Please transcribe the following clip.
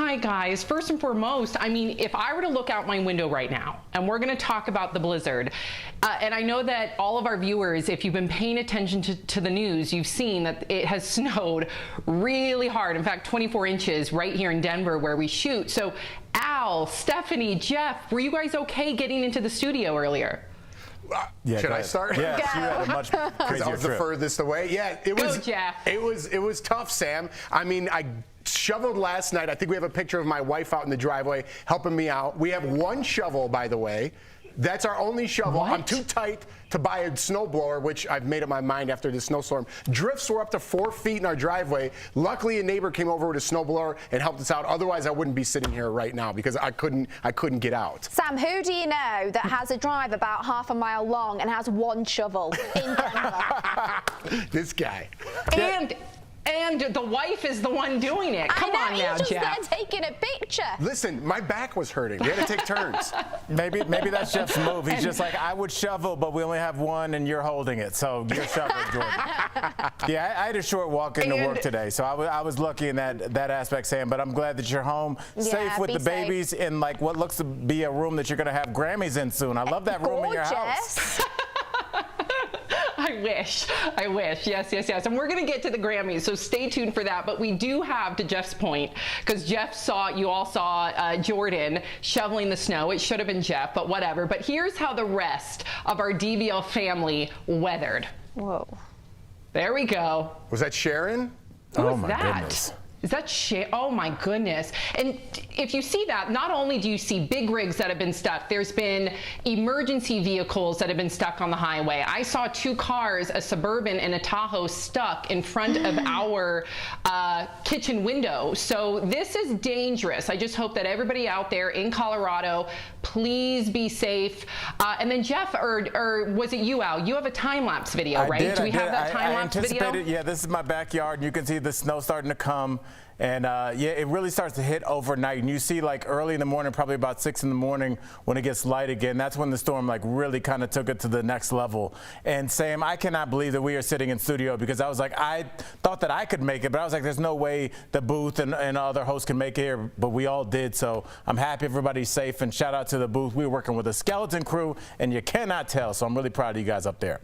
Hi guys, first and foremost, I mean, if I were to look out my window right now, and we're gonna talk about the blizzard, and I know that all of our viewers, if you've been paying attention to the news, you've seen that it has snowed really hard. In fact, 24 inches right here in Denver where we shoot. So Al, Stephanie, Jeff, were you guys okay getting into the studio earlier? Should I start? Yeah, you had a much crazier I was the furthest away. Yeah, it was. Go, Jeff. It was tough, Sam. I mean, I shoveled last night. I think we have a picture of my wife out in the driveway helping me out. We have one shovel, by the way. That's our only shovel. What? I'm too tight to buy a snowblower, which I've made up my mind after the snowstorm. Drifts were up to 4 feet in our driveway. Luckily, a neighbor came over with a snowblower and helped us out. Otherwise, I wouldn't be sitting here right now because I couldn't get out. Sam, who do you know that has a drive about half a mile long and has one shovel in Denver? This guy. And the wife is the one doing it. Come on now, he's just Jeff. there taking a picture. Listen, my back was hurting. We had to take turns. Maybe that's Jeff's move. He's just like, I would shovel, but we only have one, and you're holding it. So you're shoveling, Jordan. Yeah, I had a short walk into work today, so I was lucky in that aspect, Sam. But I'm glad that you're home, safe with the babies in like what looks to be a room that you're going to have Grammys in soon. I love that room in your house. I wish. Yes. And we're going to get to the Grammys, so stay tuned for that. But we do have, to Jeff's point, because you all saw Jordan shoveling the snow. It should have been Jeff, but whatever. But here's how the rest of our DVL family weathered. Whoa. There we go. Was that Sharon? Who Oh is my that? goodness. Is that shit? Oh my goodness. And if you see that, not only do you see big rigs that have been stuck, there's been emergency vehicles that have been stuck on the highway. I saw 2 cars, a Suburban and a Tahoe, stuck in front of our kitchen window. So this is dangerous. I just hope that everybody out there in Colorado, please be safe. And then Jeff, or was it you, Al? You have a time-lapse video, right? Do we have that time-lapse video? Yeah, this is my backyard. You can see the snow starting to come. And yeah, it really starts to hit overnight. And you see like early in the morning, probably about 6 in the morning when it gets light again. That's when the storm like really kind of took it to the next level. And Sam, I cannot believe that we are sitting in studio because I was like, I thought that I could make it, but I was like, there's no way the booth and other hosts can make it here, but we all did. So I'm happy everybody's safe, and shout out to the booth. We were working with a skeleton crew and you cannot tell. So I'm really proud of you guys up there.